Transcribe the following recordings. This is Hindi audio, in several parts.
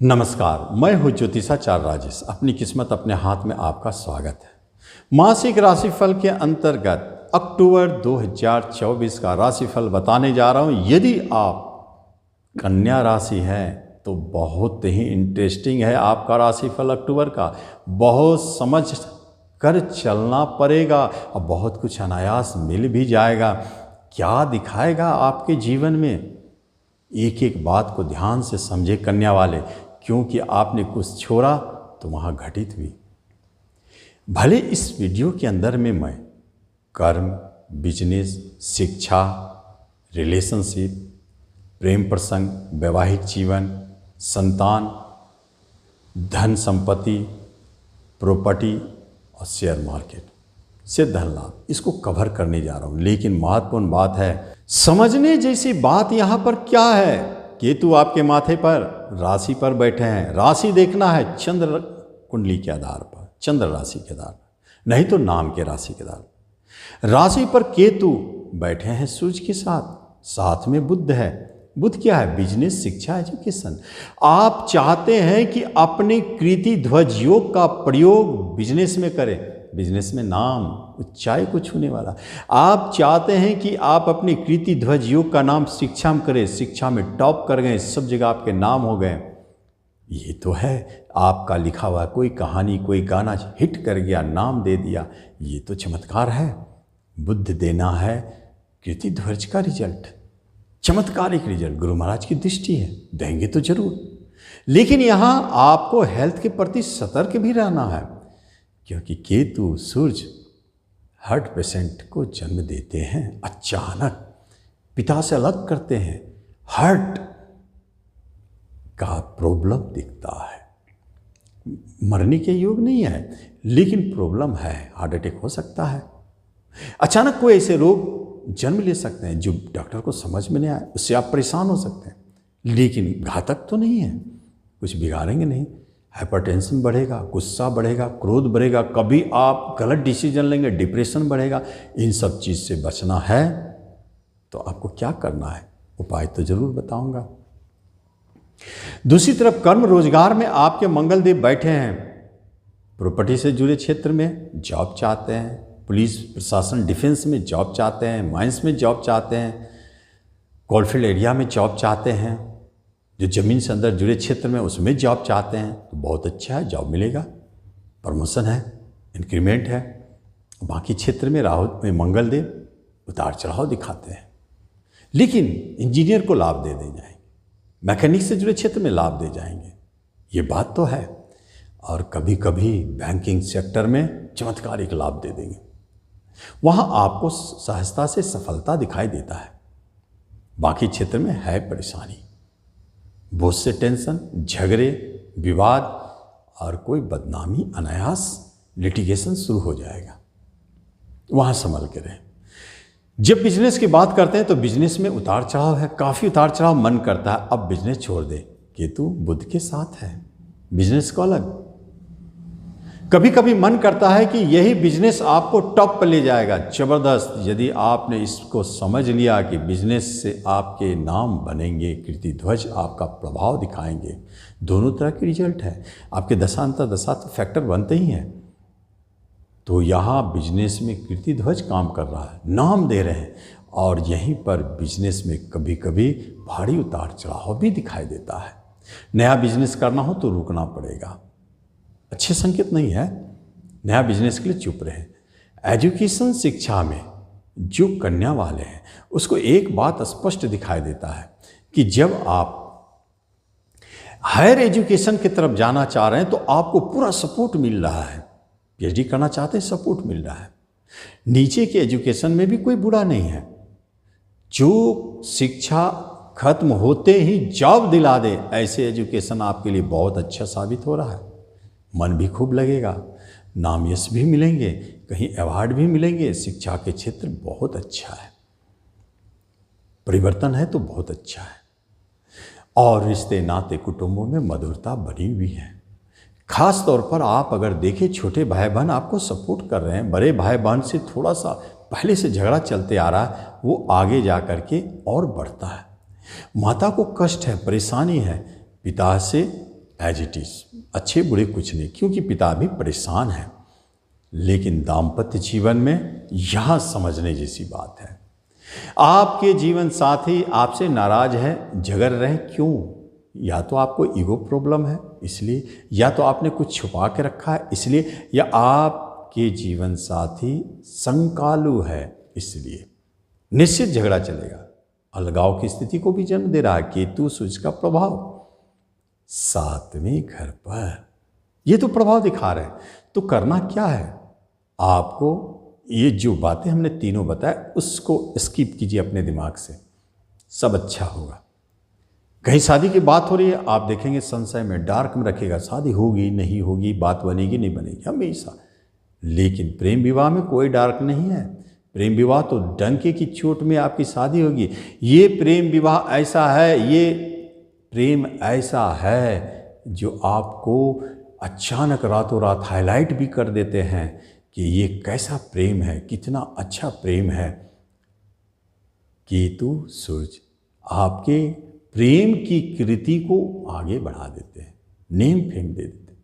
नमस्कार, मैं हूँ ज्योतिषाचार्य राजेश। अपनी किस्मत अपने हाथ में आपका स्वागत है। मासिक राशिफल के अंतर्गत अक्टूबर 2024 का राशिफल बताने जा रहा हूँ। यदि आप कन्या राशि है तो बहुत ही इंटरेस्टिंग है आपका राशिफल अक्टूबर का। बहुत समझ कर चलना पड़ेगा और बहुत कुछ अनायास मिल भी जाएगा। क्या दिखाएगा आपके जीवन में, एक एक बात को ध्यान से समझे कन्या वाले, क्योंकि आपने कुछ छोड़ा तो वहाँ घटित हुई। भले इस वीडियो के अंदर में मैं कर्म, बिजनेस, शिक्षा, रिलेशनशिप, प्रेम प्रसंग, वैवाहिक जीवन, संतान, धन संपत्ति, प्रॉपर्टी और शेयर मार्केट से धन लाभ, इसको कवर करने जा रहा हूँ। लेकिन महत्वपूर्ण बात है, समझने जैसी बात यहाँ पर क्या है। केतु आपके माथे पर राशि पर बैठे हैं। राशि देखना है चंद्र कुंडली के आधार पर, चंद्र राशि के आधार पर, नहीं तो नाम के राशि के आधार पर। राशि पर केतु बैठे हैं सूर्य के साथ, साथ में बुध है। बुध क्या है? बिजनेस, शिक्षा, एजुकेशन। आप चाहते हैं कि अपने कृति ध्वज योग का प्रयोग बिजनेस में करें, बिजनेस में नाम, ऊंचाई को छूने वाला। आप चाहते हैं कि आप अपनी कृति ध्वज योग का नाम शिक्षा में करें, शिक्षा में टॉप कर गए, सब जगह आपके नाम हो गए। ये तो है आपका लिखा हुआ कोई कहानी, कोई गाना हिट कर गया, नाम दे दिया, ये तो चमत्कार है। बुद्ध देना है कृति ध्वज का रिजल्ट, चमत्कारिक रिजल्ट, गुरु महाराज की दृष्टि है, देंगे तो जरूर। लेकिन यहाँ आपको हेल्थ के प्रति सतर्क भी रहना है, क्योंकि केतु सूर्य हार्ट पेशेंट को जन्म देते हैं, अचानक पिता से अलग करते हैं, हार्ट का प्रॉब्लम दिखता है। मरने के योग नहीं है, लेकिन प्रॉब्लम है, हार्ट अटैक हो सकता है। अचानक कोई ऐसे रोग जन्म ले सकते हैं जो डॉक्टर को समझ में नहीं आए, उससे आप परेशान हो सकते हैं, लेकिन घातक तो नहीं है, कुछ बिगाड़ेंगे नहीं। हाइपरटेंशन बढ़ेगा, गुस्सा बढ़ेगा, क्रोध बढ़ेगा, कभी आप गलत डिसीजन लेंगे, डिप्रेशन बढ़ेगा। इन सब चीज़ से बचना है तो आपको क्या करना है, उपाय तो जरूर बताऊंगा। दूसरी तरफ कर्म रोजगार में आपके मंगल देव बैठे हैं। प्रॉपर्टी से जुड़े क्षेत्र में जॉब चाहते हैं, पुलिस प्रशासन डिफेंस में जॉब चाहते हैं, माइंस में जॉब चाहते हैं, कोलफील्ड एरिया में जॉब चाहते हैं, जो ज़मीन से अंदर जुड़े क्षेत्र में उसमें जॉब चाहते हैं तो बहुत अच्छा है, जॉब मिलेगा, प्रमोशन है, इंक्रीमेंट है। बाकी क्षेत्र में राहु में मंगल देव उतार चढ़ाव दिखाते हैं, लेकिन इंजीनियर को लाभ दे जाएंगे, मैकेनिक से जुड़े क्षेत्र में लाभ दे जाएंगे, ये बात तो है। और कभी कभी बैंकिंग सेक्टर में चमत्कारिक लाभ दे देंगे, वहाँ आपको सहजता से सफलता दिखाई देता है। बाकी क्षेत्र में है परेशानी, बहुत से टेंशन, झगड़े, विवाद और कोई बदनामी, अनायास लिटिगेशन शुरू हो जाएगा, वहाँ संभल के रहें। जब बिजनेस की बात करते हैं तो बिजनेस में उतार चढ़ाव है, काफ़ी उतार चढ़ाव, मन करता है अब बिजनेस छोड़ दे। केतु बुध के साथ है, बिजनेस को अलग। कभी कभी मन करता है कि यही बिजनेस आपको टॉप पर ले जाएगा, ज़बरदस्त। यदि आपने इसको समझ लिया कि बिजनेस से आपके नाम बनेंगे, कीर्ति ध्वज आपका प्रभाव दिखाएंगे, दोनों तरह के रिजल्ट है। आपके दशांतर दशा तो फैक्टर बनते ही हैं, तो यहाँ बिजनेस में कीर्ति ध्वज काम कर रहा है, नाम दे रहे हैं, और यहीं पर बिजनेस में कभी कभी भारी उतार चढ़ाव भी दिखाई देता है। नया बिजनेस करना हो तो रुकना पड़ेगा, अच्छे संकेत नहीं है। नया बिजनेस के लिए चुप रहे। एजुकेशन, शिक्षा में जो कन्या वाले हैं उसको एक बात स्पष्ट दिखाई देता है कि जब आप हायर एजुकेशन की तरफ जाना चाह रहे हैं तो आपको पूरा सपोर्ट मिल रहा है। पीएचडी करना चाहते हैं, सपोर्ट मिल रहा है। नीचे के एजुकेशन में भी कोई बुरा नहीं है, जो शिक्षा खत्म होते ही जॉब दिला दे, ऐसे एजुकेशन आपके लिए बहुत अच्छा साबित हो रहा है। मन भी खूब लगेगा, नाम यश भी मिलेंगे, कहीं अवार्ड भी मिलेंगे। शिक्षा के क्षेत्र बहुत अच्छा है, परिवर्तन है तो बहुत अच्छा है। और रिश्ते नाते कुटुंबों में मधुरता बनी हुई है। खास तौर पर आप अगर देखें, छोटे भाई बहन आपको सपोर्ट कर रहे हैं, बड़े भाई बहन से थोड़ा सा पहले से झगड़ा चलते आ रहा है, वो आगे जा कर के और बढ़ता है। माता को कष्ट है, परेशानी है, पिता से एज इट इज़, अच्छे बुरे कुछ नहीं, क्योंकि पिता भी परेशान है। लेकिन दाम्पत्य जीवन में यह समझने जैसी बात है, आपके जीवन साथी आपसे नाराज है, झगड़ रहे, क्यों? या तो आपको ईगो प्रॉब्लम है इसलिए, या तो आपने कुछ छुपा के रखा है इसलिए, या आपके जीवन साथी संकालु है इसलिए। निश्चित झगड़ा चलेगा। अलगाव की स्थिति को भी जन्म दे रहा है केतु सूर्य का प्रभाव 7वें घर पर, ये तो प्रभाव दिखा रहे हैं। तो करना क्या है आपको? ये जो बातें हमने तीनों बताए उसको स्किप कीजिए अपने दिमाग से, सब अच्छा होगा। कहीं शादी की बात हो रही है, आप देखेंगे संशय में, डार्क में रखेगा, शादी होगी नहीं होगी, बात बनेगी नहीं बनेगी हमेशा। लेकिन प्रेम विवाह में कोई डार्क नहीं है। प्रेम विवाह तो डंके की चोट में आपकी शादी होगी। ये प्रेम विवाह ऐसा है, ये प्रेम ऐसा है जो आपको अचानक रातों रात हाईलाइट भी कर देते हैं कि ये कैसा प्रेम है, कितना अच्छा प्रेम है। केतु सूर्य आपके प्रेम की कृति को आगे बढ़ा देते हैं, नेम फेम दे देते हैं।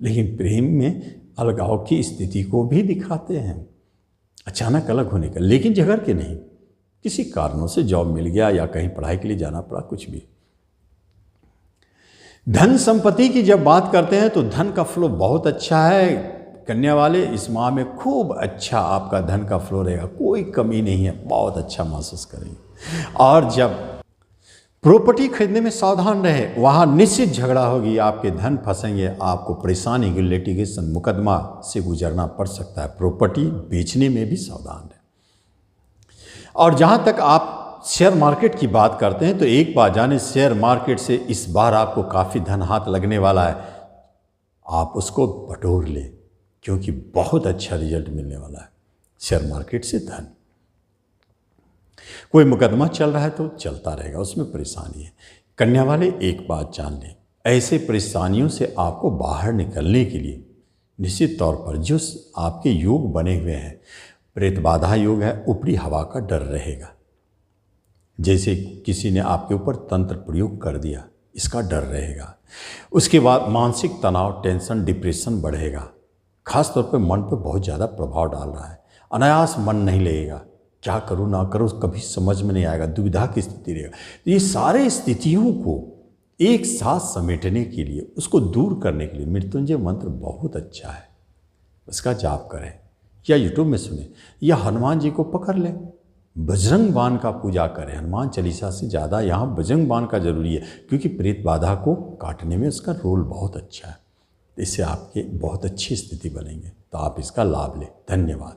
लेकिन प्रेम में अलगाव की स्थिति को भी दिखाते हैं, अचानक अलग होने का, लेकिन झगड़ के नहीं, किसी कारणों से जॉब मिल गया या कहीं पढ़ाई के लिए जाना पड़ा, कुछ भी। धन संपत्ति की जब बात करते हैं तो धन का फ्लो बहुत अच्छा है। कन्या वाले इस माह में खूब अच्छा आपका धन का फ्लो रहेगा, कोई कमी नहीं है, बहुत अच्छा महसूस करेंगे। और जब प्रॉपर्टी खरीदने में सावधान रहे, वहाँ निश्चित झगड़ा होगी, आपके धन फंसेंगे, आपको परेशानी की लिटिगेशन मुकदमा से गुजरना पड़ सकता है। प्रॉपर्टी बेचने में भी सावधान रहे। और जहाँ तक आप शेयर मार्केट की बात करते हैं तो एक बात जाने, शेयर मार्केट से इस बार आपको काफ़ी धन हाथ लगने वाला है। आप उसको बटोर लें क्योंकि बहुत अच्छा रिजल्ट मिलने वाला है शेयर मार्केट से धन। कोई मुकदमा चल रहा है तो चलता रहेगा, उसमें परेशानी है। कन्या वाले एक बात जान लें, ऐसे परेशानियों से आपको बाहर निकलने के लिए निश्चित तौर पर जो आपके योग बने हुए हैं, प्रेत बाधा योग है, ऊपरी हवा का डर रहेगा। जैसे किसी ने आपके ऊपर तंत्र प्रयोग कर दिया, इसका डर रहेगा। उसके बाद मानसिक तनाव, टेंशन, डिप्रेशन बढ़ेगा। खास तौर पे मन पर बहुत ज़्यादा प्रभाव डाल रहा है। अनायास मन नहीं लगेगा, क्या करूँ ना करूँ कभी समझ में नहीं आएगा, दुविधा की स्थिति रहेगा। तो ये सारे स्थितियों को एक साथ समेटने के लिए, उसको दूर करने के लिए मृत्युंजय मंत्र बहुत अच्छा है। उसका जाप करें या यूट्यूब में सुने या हनुमान जी को पकड़ लें, बजरंग बाण का पूजा करें। हनुमान चालीसा से ज़्यादा यहाँ बजरंग बाण का जरूरी है क्योंकि प्रेत बाधा को काटने में उसका रोल बहुत अच्छा है। इससे आपके बहुत अच्छी स्थिति बनेंगे, तो आप इसका लाभ लें। धन्यवाद।